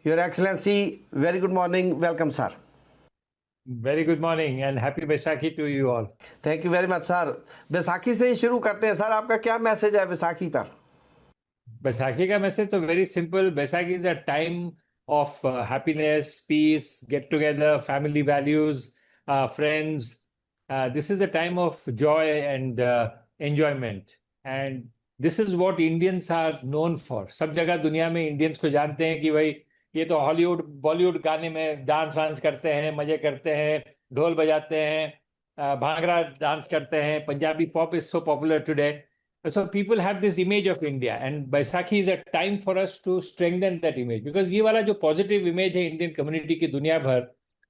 Your Excellency, very good morning. Welcome, sir. Very good morning and happy Baisakhi to you all. Thank you very much, sir. Baisakhi से ही शुरू करते हैं sir. आपका क्या message है बैसाखी पर? बैसाखी का मैसेज तो very simple. Baisakhi is a time of happiness, peace, get together, family values, friends. This is a time of joy and enjoyment. And this is what Indians are known for. सब जगह दुनिया में Indians को जानते हैं कि भाई ये तो हॉलीवुड बॉलीवुड गाने में डांस वांस करते हैं, मजे करते हैं, ढोल बजाते हैं, भांगड़ा डांस करते हैं. Punjabi pop is so popular today. So people have this image of India, and Baisakhi is a time for us to strengthen that image, because ये वाला जो positive image है Indian community की दुनिया भर,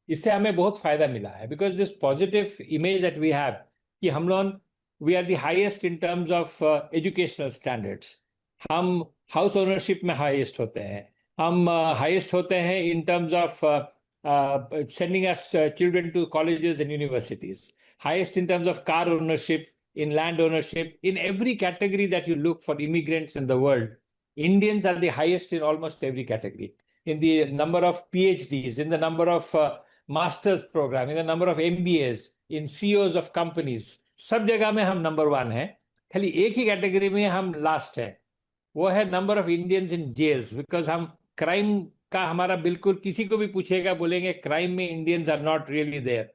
इससे हमें बहुत फायदा मिला है. Because this positive image that we have कि हम लोग we are the highest in terms of educational standards. हम house ownership में highest होते हैं, हम highest होते हैं in terms of sending us children to colleges and universities, highest in terms of car ownership, in land ownership, in every category that you look for immigrants in the world. Indians are the highest in almost every category. In the number of PhDs, in the number of master's program, in the number of MBAs, in CEOs of companies, सब जगह में हम number 1 हैं. खाली एक ही category में हम last है, वो है number of Indians in jails. Because हम क्राइम का हमारा बिल्कुल किसी को भी पूछेगा बोलेंगे क्राइम में Indians are not really there.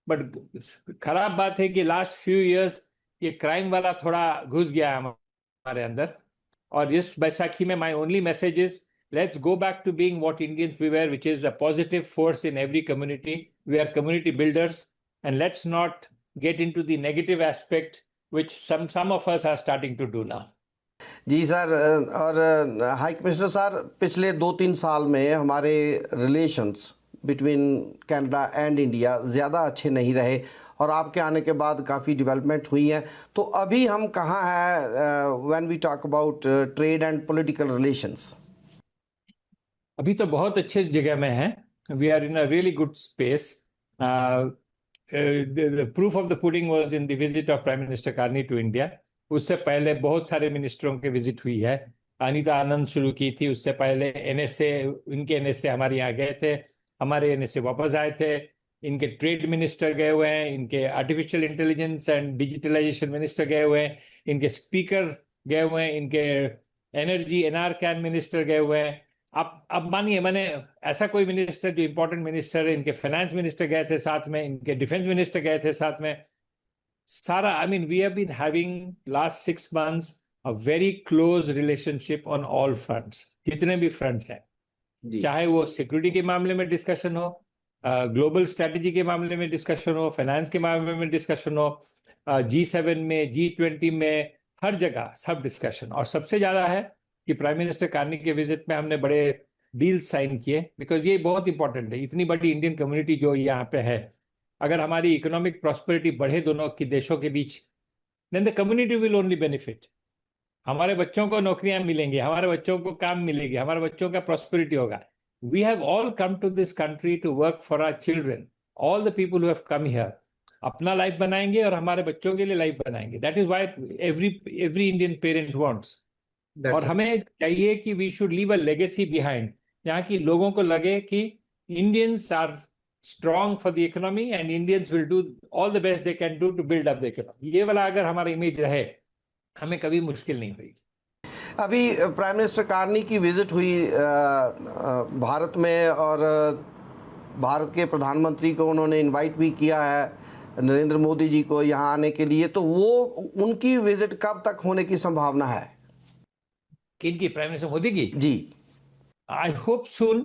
But खराब बात है कि लास्ट फ्यू इयर्स ये क्राइम वाला थोड़ा घुस गया है हमारे अंदर. और इस बैसाखी में my only message is let's go back to being what Indians we were, which is a positive force in every community. We are community builders and let's not get into the negative aspect which some of us are starting to do now. जी sir. और high commissioner sir, पिछले 2-3 साल में हमारे relations between Canada and India ज़्यादा अच्छे नहीं रहे, और आपके आने के बाद काफ़ी डेवलपमेंट हुई है. तो अभी हम कहाँ हैं when we talk about trade and political relations? अभी तो बहुत अच्छे जगह में हैं. We are in a really good space. Proof of the pudding was in the visit of prime minister Carney to India. उससे पहले बहुत सारे मिनिस्टरों की विजिट हुई है. अनीता आनंद शुरू की थी, उससे पहले एनएसए, इनके एनएसए हमारे यहाँ गए थे, हमारे एनएसए वापस आए थे. इनके ट्रेड मिनिस्टर गए हुए हैं, इनके artificial intelligence and digitalisation minister गए हुए हैं, इनके स्पीकर गए हुए हैं, इनके एनर्जी एनआर कैन मिनिस्टर गए हुए हैं. अब मानिए, मैंने ऐसा कोई मिनिस्टर जो इंपॉर्टेंट मिनिस्टर है, इनके फाइनेंस मिनिस्टर गए थे साथ में, इनके डिफेंस मिनिस्टर गए थे साथ में. सारा, I mean, we have been having last 6 months a very close relationship on all fronts, जितने भी फ्रंट्स हैं. चाहे वो सिक्योरिटी के मामले में डिस्कशन हो, ग्लोबल स्ट्रैटेजी के मामले में डिस्कशन हो, फाइनेंस के मामले में डिस्कशन हो, G7 में, G20 में, हर जगह सब डिस्कशन. और सबसे ज़्यादा है कि प्राइम मिनिस्टर कार्नी के विजिट में हमने बड़े डील साइन किए. बिकॉज ये बहुत इंपॉर्टेंट है. इतनी बड़ी इंडियन कम्युनिटी जो यहाँ पे है, अगर हमारी इकोनॉमिक प्रॉस्पेरिटी बढ़े दोनों की देशों के बीच, then the community will only benefit. हमारे बच्चों को नौकरियां मिलेंगी, हमारे बच्चों को काम मिलेगी, हमारे बच्चों का प्रॉस्पेरिटी होगा. We have all come to this country to work for our children. All the people who have come here, अपना लाइफ बनाएंगे और हमारे बच्चों के लिए लाइफ बनाएंगे. That is why every Indian parent wants. और हमें चाहिए कि we should leave a legacy behind, जहाँ की लोगों को लगे कि Indians are strong for the economy and Indians will do all the best they can do to build up the economy. ये वाला अगर हमारा इमेज रहे, हमें कभी मुश्किल नहीं होगी. अभी प्राइम मिनिस्टर कार्नी की विजिट हुई भारत में, और भारत के प्रधानमंत्री को उन्होंने इनवाइट भी किया है, नरेंद्र मोदी जी को, यहाँ आने के लिए. तो वो उनकी विजिट कब तक होने की संभावना है? किनकी? प्राइम मिनिस्टर मोदी की? जी. आई होप सून.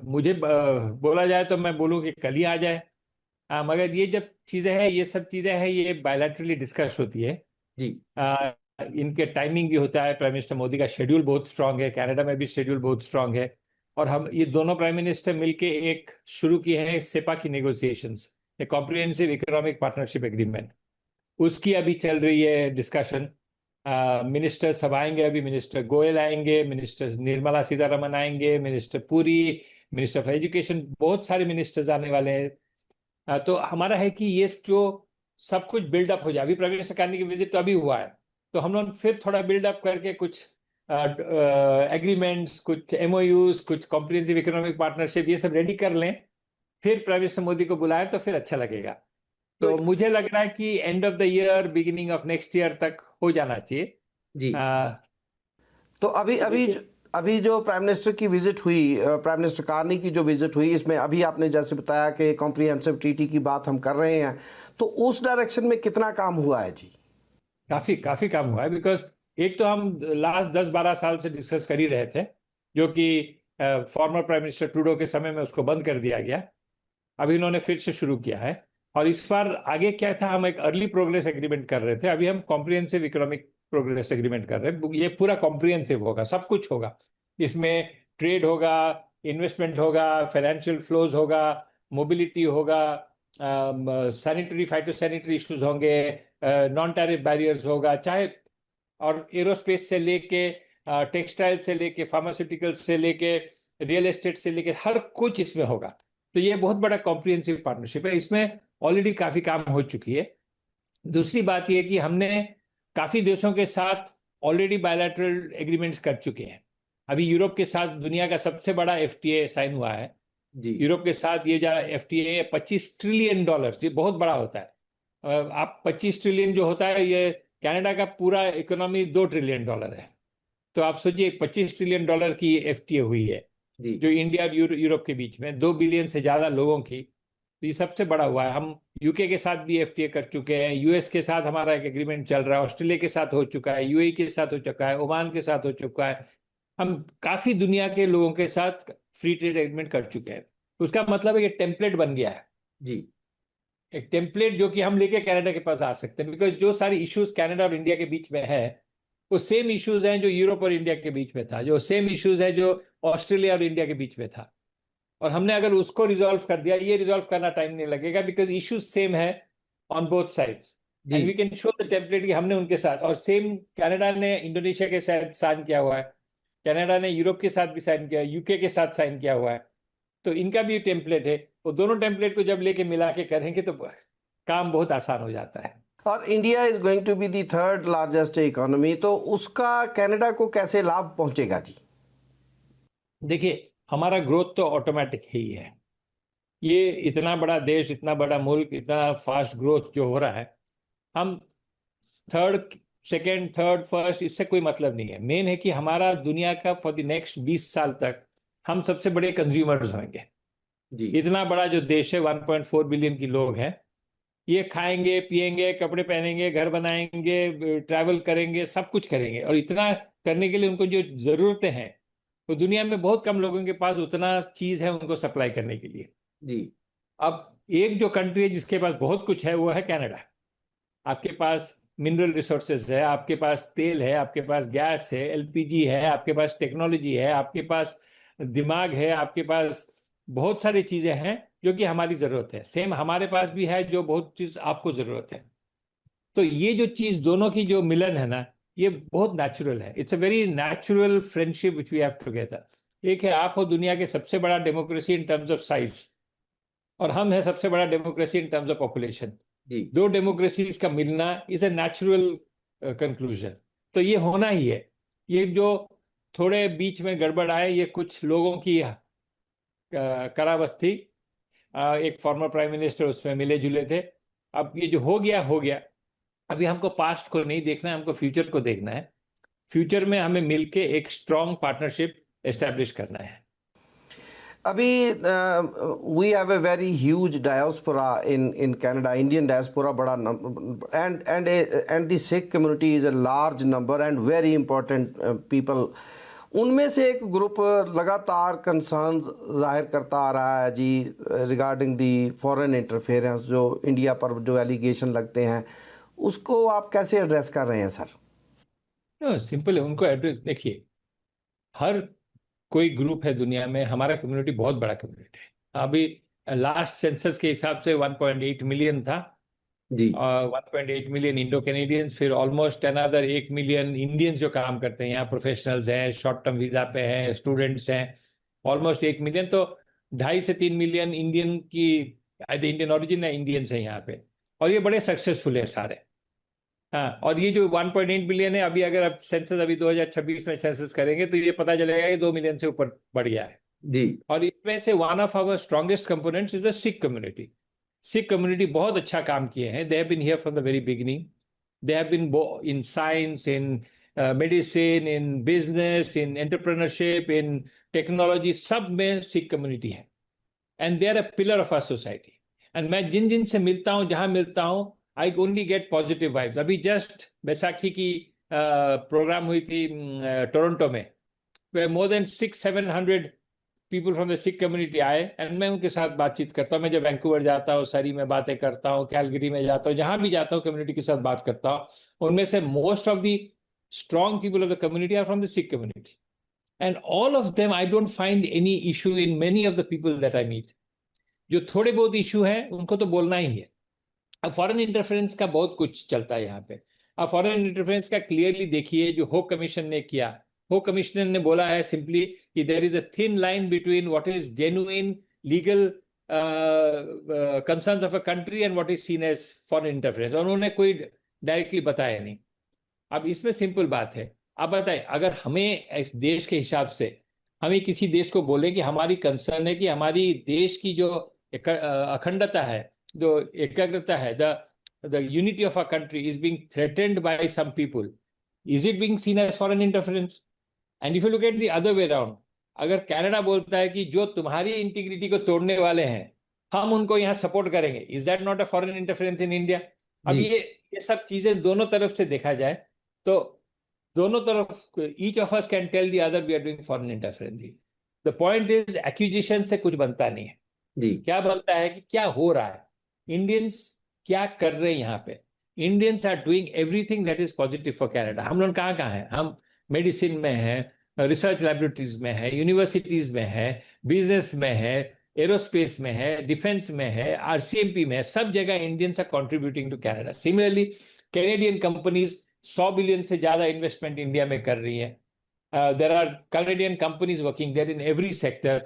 मुझे बोला जाए तो मैं बोलूँ कि कल ही आ जाए. मगर ये जब चीज़ें हैं, ये सब चीज़ें हैं, ये बायलैटरली डिस्कस होती है जी. इनके टाइमिंग भी होता है. प्राइम मिनिस्टर मोदी का शेड्यूल बहुत स्ट्रांग है, कनाडा में भी शेड्यूल बहुत स्ट्रांग है. और हम ये दोनों प्राइम मिनिस्टर मिलके एक शुरू किए हैं सेपा की नेगोशिएशंस, ए कॉम्प्रिहेंसिव इकोनॉमिक पार्टनरशिप एग्रीमेंट. उसकी अभी चल रही है डिस्कशन. मिनिस्टर सब आएंगे. अभी मिनिस्टर गोयल आएंगे, मिनिस्टर निर्मला सीतारमन आएंगे, minister Puri, minister of education, बहुत सारे मिनिस्टर्स आने वाले हैं. तो हमारा है कि ये जो सब कुछ बिल्डअप हो जाए. अभी प्राइम मिनिस्टर कार्नी की विजिट तो अभी हुआ है, तो हम लोग फिर थोड़ा बिल्डअप करके कुछ एग्रीमेंट्स, कुछ एमओयूज, कुछ कॉम्प्रिहेंसिव इकोनॉमिक पार्टनरशिप, ये सब रेडी कर लें, फिर प्राइम मिनिस्टर मोदी को बुलाएं तो फिर अच्छा लगेगा। तो तो मुझे लग रहा है कि end of the year, beginning of next year तक हो जाना चाहिए। जी। अ, तो अभी अभी देखिए, अभी जो प्राइम मिनिस्टर की विजिट हुई, प्राइम मिनिस्टर कार्नी की जो विजिट हुई, इसमें अभी आपने जैसे बताया कि कॉम्प्रिहेंसिव ट्रीटी की बात हम कर रहे हैं, तो उस डायरेक्शन में कितना काम हुआ है जी? काफी काफी काम हुआ है, बिकॉज एक तो हम लास्ट 10-12 साल से डिस्कस कर ही रहे थे, जो कि फॉर्मर प्राइम मिनिस्टर ट्रूडो के समय में उसको बंद कर दिया गया। अभी इन्होंने फिर से शुरू किया है, और इस बार आगे क्या था, हम एक अर्ली प्रोग्रेस एग्रीमेंट कर रहे थे, अभी हम कॉम्प्रिहेंसिव इकोनॉमिक प्रोग्रेस एग्रीमेंट कर रहे हैं। ये पूरा कॉम्प्रिहेंसिव होगा, सब कुछ होगा इसमें। ट्रेड होगा, इन्वेस्टमेंट होगा, फाइनेंशियल फ्लोज होगा, मोबिलिटी होगा, सैनिटरी फाइटो सैनिटरी इश्यूज होंगे, नॉन टैरिफ बैरियर्स होगा, चाहे और एरोस्पेस से लेके टेक्सटाइल से लेके फार्मास्यूटिकल से लेके रियल एस्टेट से लेके हर कुछ इसमें होगा। तो ये बहुत बड़ा कॉम्प्रिहेंसिव पार्टनरशिप है, इसमें ऑलरेडी काफी काम हो चुकी है। दूसरी बात यह कि हमने काफी देशों के साथ ऑलरेडी बायलैटरल एग्रीमेंट्स कर चुके हैं। अभी यूरोप के साथ दुनिया का सबसे बड़ा एफटीए साइन हुआ है। जी। यूरोप के साथ ये जो एफटीए $25 ट्रिलियन, ये बहुत बड़ा होता है। आप 25 ट्रिलियन जो होता है, ये कनाडा का पूरा इकोनॉमी $2 ट्रिलियन है। तो आप सोचिए, $25 ट्रिलियन की एफटीए हुई है, जी। जो इंडिया और यूरोप के बीच में 2 बिलियन से ज्यादा लोगों की। तो ये सबसे बड़ा हुआ है। हम यूके के साथ भी एफटीए कर चुके हैं, यूएस के साथ हमारा एक एग्रीमेंट चल रहा है, ऑस्ट्रेलिया के साथ हो चुका है, यूएई के साथ हो चुका है, ओमान के साथ हो चुका है। हम काफी दुनिया के लोगों के साथ फ्री ट्रेड एग्रीमेंट कर चुके हैं। उसका मतलब है कि टेम्पलेट बन गया है, जी। एक टेम्पलेट जो कि हम लेके कनाडा के पास आ सकते हैं, बिकॉज जो सारी इश्यूज कनाडा और इंडिया के बीच में है, वो सेम इश्यूज हैं जो यूरोप और इंडिया के बीच में था, जो सेम इश्यूज है जो ऑस्ट्रेलिया और इंडिया के बीच में था। और हमने अगर उसको रिजॉल्व कर दिया, ये रिजॉल्व करना टाइम नहीं लगेगा, बिकॉज इश्यूज सेम है ऑन बोथ साइड्स, जी। And we can show the template कि हमने उनके साथ, और सेम कनाडा ने इंडोनेशिया के साथ साइन किया हुआ है, कनाडा ने यूरोप के साथ भी साइन किया, यूके के साथ साइन किया हुआ है। तो इनका भी टेम्पलेट है। वो दोनों टेम्पलेट को जब लेके मिला के करेंगे तो काम बहुत आसान हो जाता है। और India is going to be the third largest economy, तो उसका कनाडा को कैसे लाभ पहुंचेगा जी? देखिए, हमारा ग्रोथ तो ऑटोमेटिक ही है। ये इतना बड़ा देश, इतना बड़ा मुल्क, इतना फास्ट ग्रोथ जो हो रहा है, हम थर्ड, सेकंड, थर्ड, फर्स्ट, इससे कोई मतलब नहीं है। मेन है कि हमारा दुनिया का फॉर द नेक्स्ट 20 साल तक हम सबसे बड़े कंज्यूमर्स होंगे। जी। इतना बड़ा जो देश है, 1.4 बिलियन की लोग हैं, ये खाएंगे, पिएंगे, कपड़े पहनेंगे, घर बनाएंगे, ट्रैवल करेंगे, सब कुछ करेंगे, और इतना करने के लिए उनको जो जरूरतें हैं, तो दुनिया में बहुत कम लोगों के पास उतना चीज है उनको सप्लाई करने के लिए। जी। अब एक जो कंट्री है जिसके पास बहुत कुछ है, वो है कनाडा। आपके पास मिनरल रिसोर्सेज है, आपके पास तेल है, आपके पास गैस है, एलपीजी है, आपके पास टेक्नोलॉजी है, आपके पास दिमाग है, आपके पास बहुत सारी चीजें हैं जो कि हमारी जरूरत है। सेम हमारे पास भी है जो बहुत चीज आपको जरूरत है। तो ये जो चीज दोनों की जो मिलन है ना, ये बहुत नेचुरल है। It's a very natural friendship which we have together. एक है, आप हो दुनिया के सबसे बड़ा democracy in terms of size, और हम है सबसे बड़ा democracy in terms of population. जी। दो डेमोक्रेसीज का मिलना इज ए नेचुरल कंक्लूजन। तो ये होना ही है। ये जो थोड़े बीच में गड़बड़ आए, ये कुछ लोगों की करावत थी। एक फॉर्मर प्राइम मिनिस्टर उसमें मिले जुले थे। अब ये जो हो गया हो गया। अभी हमको पास्ट को नहीं देखना है, हमको फ्यूचर को देखना है। फ्यूचर में हमें मिलके एक स्ट्रॉन्ग पार्टनरशिप एस्टेब्लिश करना है। अभी we have a very huge diaspora in Canada, Indian diaspora बड़ा and the Sikh community is a large number and very important people. उनमें से एक ग्रुप लगातार कंसर्न्स जाहिर करता आ रहा है जी रिगार्डिंग दी फॉरेन इंटरफेरेंस, जो इंडिया पर जो एलिगेशन लगते हैं, उसको आप कैसे एड्रेस कर रहे हैं सर? सिंपल है, उनको एड्रेस देखिए। हर कोई ग्रुप है दुनिया में, हमारा कम्युनिटी बहुत बड़ा कम्युनिटी है। अभी लास्ट सेंसस के हिसाब से 1.8 मिलियन था, जी। 1.8 मिलियन इंडो कैनेडियंस, फिर ऑलमोस्ट अनदर 1 मिलियन इंडियंस जो काम करते हैं यहाँ, प्रोफेशनल्स हैं, शॉर्ट टर्म वीजा पे हैं, स्टूडेंट्स हैं, ऑलमोस्ट 1 मिलियन। तो 2.5 से 3 मिलियन इंडियन की इंडियन ओरिजिन है, इंडियंस हैं यहाँ पे, और ये बड़े सक्सेसफुल है सारे। हाँ, और ये जो 1.8 बिलियन है, अभी अगर आप सेंसस अभी 2026 में सेंसस करेंगे तो ये पता चलेगा कि 2 मिलियन से ऊपर बढ़ गया है। जी। और इसमें से one of our strongest components is the Sikh community. Sikh community बहुत अच्छा काम किए हैं। They have been here from the very beginning. They have been in science, in medicine, in business, in entrepreneurship, in technology, सब में सिख कम्युनिटी है। And they are a pillar of our society. And मैं जिन जिन से मिलता हूँ, जहां मिलता हूँ, I only get positive vibes. अभी जस्ट बैसाखी की प्रोग्राम हुई थी टोरंटो में, where more than 600-700 people from the Sikh community आए, एंड मैं उनके साथ बातचीत करता हूँ। मैं जब वैंकूवर जाता हूँ, सरी में बातें करता हूँ, कैलगरी में जाता हूँ, जहां भी जाता हूँ कम्युनिटी के साथ बात करता हूँ। उनमें से most of the strong people of the community are from the Sikh community, and all of them I don't find any issue in many of the people that I meet. जो थोड़े बहुत इशू हैं उनको तो बोलना ही है। अब फॉरेन इंटरफेरेंस का बहुत कुछ चलता है यहाँ पे। अब फॉरेन इंटरफेरेंस का क्लियरली देखिए, जो होक कमीशन ने किया, होक कमिश्नर ने बोला है सिंपली कि there is a thin line between what is genuine legal concerns of a country and what is seen as foreign interference. और उन्होंने कोई डायरेक्टली बताया नहीं। अब इसमें सिंपल बात है, आप बताइए, अगर हमें इस देश के हिसाब से हमें किसी देश को बोले कि हमारी कंसर्न है कि हमारी देश की जो अखंडता है, जो एकाग्रता है, the unity of a country is being threatened by some people, is it being seen as foreign interference? And if you look at the other way around, अगर कनाडा बोलता है कि जो तुम्हारी इंटीग्रिटी को तोड़ने वाले हैं हम उनको यहाँ सपोर्ट करेंगे, is that not a foreign interference in India? अब जी। ये सब चीजें दोनों तरफ से देखा जाए तो दोनों तरफ, each of us can tell the other we are doing foreign interference. The point is accusation से कुछ बनता नहीं है। जी। क्या बनता है कि क्या हो रहा है, इंडियंस क्या कर रहे हैं यहाँ पे। Indians are doing everything that is positive for Canada. हम लोग कहाँ कहाँ हैं? हम मेडिसिन में हैं, रिसर्च लैबोरेटरीज में है, यूनिवर्सिटीज में है, बिजनेस में है, एरोस्पेस में है, डिफेंस में है, आरसीएमपी में है, सब जगह Indians are contributing to Canada. Similarly Canadian companies 100 billion से ज्यादा इन्वेस्टमेंट इंडिया में कर रही है। There are Canadian companies working there in every sector.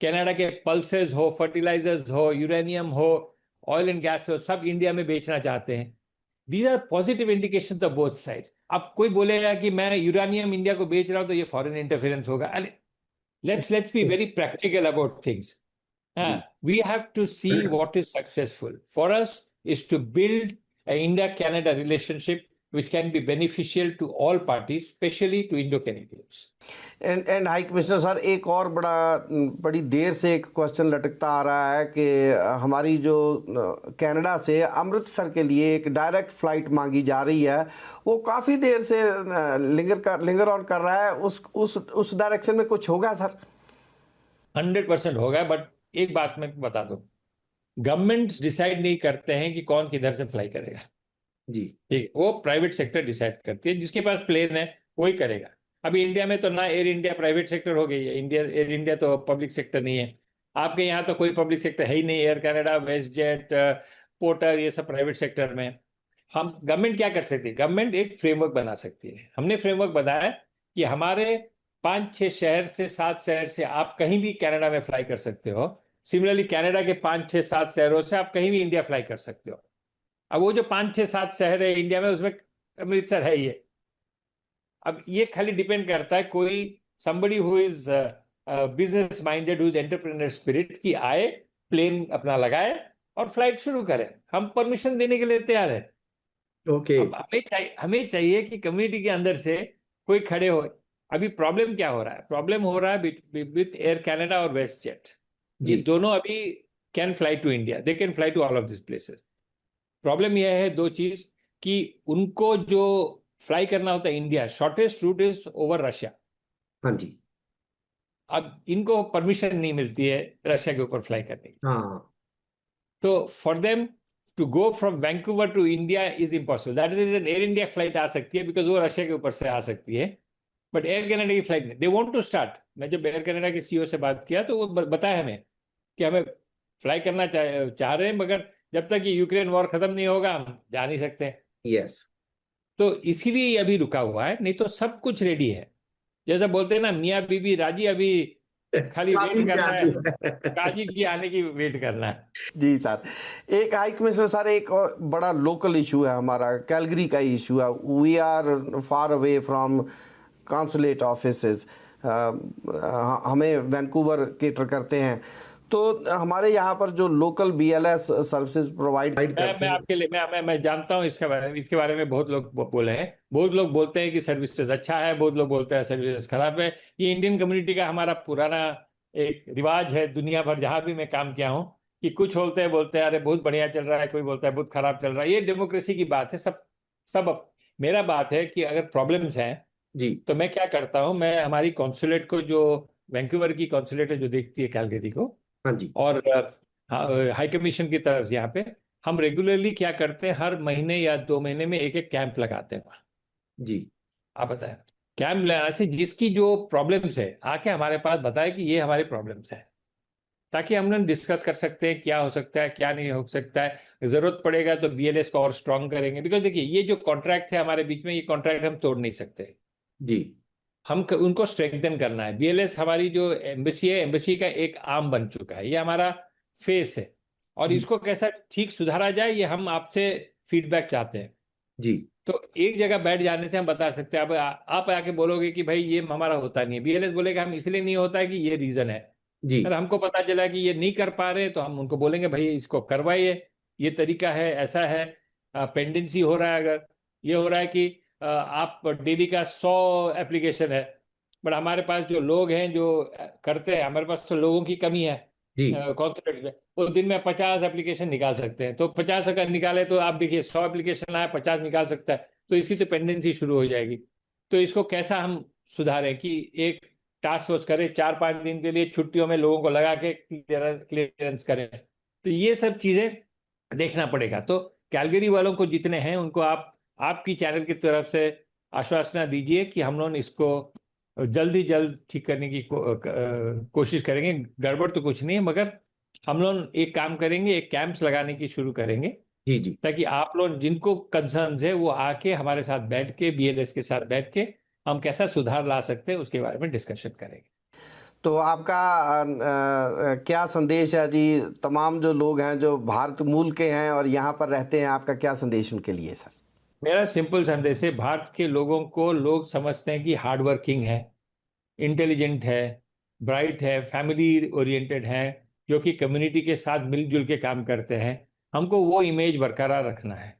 Canada के पल्सेस हो, फर्टिलाइजर्स हो, यूरेनियम हो, ऑयल एंड गैस हो, सब इंडिया में बेचना चाहते हैं। These are positive indication of both sides. अब कोई बोलेगा कि मैं यूरेनियम इंडिया को बेच रहा हूं तो ये फॉरेन इंटरफेरेंस होगा। अरे let's be very practical about things. We have to see what is successful. For us is to build a India-Canada relationship which can be beneficial to all parties, especially to Indo-Canadians. And high commissioner sir, एक और बड़ी देर से एक question लटकता आ रहा है कि हमारी जो कनाडा से अमृतसर के लिए एक डायरेक्ट फ्लाइट मांगी जा रही है, वो काफ़ी देर से लिंगर ऑन कर रहा है। उस डायरेक्शन में कुछ होगा सर? 100% होगा, बट एक बात मैं बता दूं, गवर्नमेंट्स डिसाइड नहीं करते हैं कि कौन किधर से फ्लाई करेगा। जी। ठीक, वो प्राइवेट सेक्टर डिसाइड करती है। जिसके पास प्लेन है वही करेगा। अभी इंडिया में तो ना एयर इंडिया प्राइवेट सेक्टर हो गई है, एयर इंडिया तो पब्लिक सेक्टर नहीं है। आपके यहाँ तो कोई पब्लिक सेक्टर है ही नहीं। Air Canada, WestJet, Porter, ये सब प्राइवेट सेक्टर में। हम गवर्नमेंट क्या कर सकती है? गवर्नमेंट एक फ्रेमवर्क बना सकती है। हमने फ्रेमवर्क बनाया कि हमारे 5-6 शहर से 7 शहर से आप कहीं भी कनाडा में फ्लाई कर सकते हो। सिमिलरली कनाडा के 5-6-7 शहरों से आप कहीं भी इंडिया फ्लाई कर सकते हो। अब वो जो 5-6-7 शहर है इंडिया में, उसमें अमृतसर है ही है। अब ये खाली डिपेंड करता है कोई somebody who is business minded, who is entrepreneur spirit, की आए, प्लेन अपना लगाए और फ्लाइट शुरू करें। हम परमिशन देने के लिए तैयार है। ओके। अब हमें चाहिए कि कम्युनिटी के अंदर से कोई खड़े हो। अभी प्रॉब्लम क्या हो रहा है? प्रॉब्लम हो रहा है विथ एयर कनाडा और वेस्ट जेट। ये जी। दोनों अभी can fly to India, they can fly to all of this places. Problem यह है दो चीज, कि उनको जो फ्लाई करना होता है India, shortest route is over Russia. हाँ जी। अब इनको परमिशन नहीं मिलती है रशिया के ऊपर फ्लाई करने की। हाँ। तो for them to go from Vancouver to India is impossible. That is an Air India flight आ सकती है, बिकॉज वो रशिया के ऊपर से आ सकती है, बट एयर कनाडा की फ्लाइट नहीं। They want to start. मैं जब एयर कनाडा के सीईओ से बात किया तो वो बताया हमें कि हमें फ्लाई करना चाह रहे हैं, मगर जब तक ये यूक्रेन वॉर खत्म नहीं होगा हम जा नहीं सकते। यस। तो इसीलिए ये अभी रुका हुआ है, नहीं तो सब कुछ रेडी है। जैसा बोलते हैं ना, मियाँ बीबी राजी, अभी खाली वेट काजी करना है, क्या काजी की आने की वेट करना है। जी सर, एक हाई कमिश्नर सर, एक और बड़ा लोकल इशू है हमारा, कैलगरी का इशू है। We are far away from consulate offices, हमें वैंकूवर केटर करते हैं, तो हमारे यहाँ पर जो लोकल बीएलएस सर्विसेज प्रोवाइड मैं आपके लिए मैं जानता हूँ इसके बारे में बहुत लोग बोले हैं। बहुत लोग बोलते हैं कि सर्विसेज अच्छा है, बहुत लोग बोलते हैं सर्विसेज खराब है। ये इंडियन कम्युनिटी का हमारा पुराना एक रिवाज है, दुनिया भर जहां भी मैं काम किया हूँ, कि कुछ बोलते हैं अरे बहुत बढ़िया चल रहा है, कोई बोलता है बहुत खराब चल रहा है। ये डेमोक्रेसी की बात है, सब मेरा बात है कि अगर प्रॉब्लम्स हैं जी तो मैं क्या करता हूँ, मैं हमारी कॉन्सुलेट को, जो वैंकूवर की कॉन्सुलेट है जो देखती है कैलगरी को, हाँ जी और हाई कमीशन की तरफ से यहाँ पे हम रेगुलरली क्या करते हैं, हर महीने या 2 महीने में एक एक कैंप लगाते हैं वहाँ। जी आप बताएं, कैंप लगाने से जिसकी जो प्रॉब्लम्स है आके हमारे पास बताए कि ये हमारे प्रॉब्लम्स है, ताकि हम लोग डिस्कस कर सकते हैं क्या हो सकता है क्या नहीं हो सकता है। जरूरत पड़ेगा तो बीएलएस को और स्ट्रांग करेंगे, बिकॉज देखिए ये जो कॉन्ट्रैक्ट है हमारे बीच में, ये कॉन्ट्रैक्ट हम तोड़ नहीं सकते। जी उनको स्ट्रेंथन करना है। बीएलएस हमारी जो एम्बेसी है, एम्बेसी का एक आर्म बन चुका है, ये हमारा फेस है, और जी इसको कैसा ठीक सुधारा जाए ये हम आपसे फीडबैक चाहते हैं। जी तो एक जगह बैठ जाने से हम बता सकते हैं। अब आप आके बोलोगे कि भाई ये हमारा होता नहीं है, बीएलएस बोलेगा हम इसलिए नहीं होता है कि ये रीजन है। जी अगर हमको पता चला कि ये नहीं कर पा रहे तो हम उनको बोलेंगे भाई इसको करवाइए, ये तरीका है, ऐसा है। पेंडेंसी हो रहा है, अगर ये हो रहा है कि आप डेली का 100 एप्लीकेशन है, बट हमारे पास जो लोग हैं जो करते हैं, हमारे पास तो लोगों की कमी है जी कॉन्सुलेट में। वो दिन में 50 एप्लीकेशन निकाल सकते हैं, तो 50 अगर निकाले तो आप देखिए 100 एप्लीकेशन आए, 50 निकाल सकता है, तो इसकी तो पेंडेंसी शुरू हो जाएगी। तो इसको कैसा हम सुधारें कि एक टास्क फोर्स करें, 4-5 दिन के लिए छुट्टियों में लोगों को लगा के क्लियरेंस करें। तो ये सब चीजें देखना पड़ेगा। तो कैलगरी वालों को जितने हैं उनको आप आपकी चैनल की तरफ से आश्वासना दीजिए कि हम लोग इसको जल्दी जल्द ठीक करने की कोशिश करेंगे। गड़बड़ तो कुछ नहीं है, मगर हम लोग एक काम करेंगे, एक कैंप्स लगाने की शुरू करेंगे, जी जी ताकि आप लोग जिनको कंसर्न्स है वो आके हमारे साथ बैठ के, बीएलएस के साथ बैठ के हम कैसा सुधार ला सकते हैं उसके बारे में डिस्कशन करेंगे। तो आपका क्या संदेश है जी, तमाम जो लोग हैं जो भारत मूल के हैं और यहाँ पर रहते हैं, आपका क्या संदेश उनके लिए सर? मेरा सिंपल संदेश है, भारत के लोगों को लोग समझते हैं कि हार्ड वर्किंग है, इंटेलिजेंट है, ब्राइट है, फैमिली ओरिएंटेड है, जो कि कम्युनिटी के साथ मिलजुल के काम करते हैं। हमको वो इमेज बरकरार रखना है।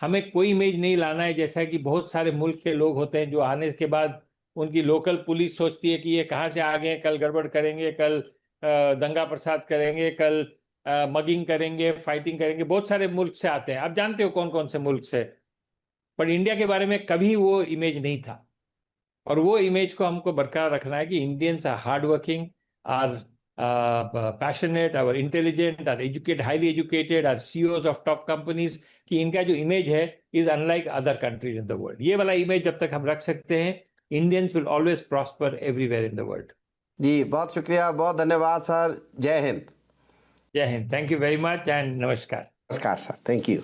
हमें कोई इमेज नहीं लाना है जैसा कि बहुत सारे मुल्क के लोग होते हैं, जो आने के बाद उनकी लोकल पुलिस सोचती है कि ये कहाँ से आ गए, कल गड़बड़ करेंगे, कल दंगा प्रसाद करेंगे, कल मगिंग करेंगे, फाइटिंग करेंगे। बहुत सारे मुल्क से आते हैं, आप जानते हो कौन कौन से मुल्क से। पर इंडिया के बारे में कभी वो इमेज नहीं था, और वो इमेज को हमको बरकरार रखना है कि Indians are hard working, are passionate, are intelligent, are educated, highly educated, are CEOs of top companies. कि इनका जो इमेज है is unlike other countries in the world. ये वाला इमेज जब तक हम रख सकते हैं, Indians will always prosper everywhere in the world. जी बहुत शुक्रिया, बहुत धन्यवाद सर। जय हिंद। जय Hind, thank you very much and नमस्कार। नमस्कार सर, थैंक यू।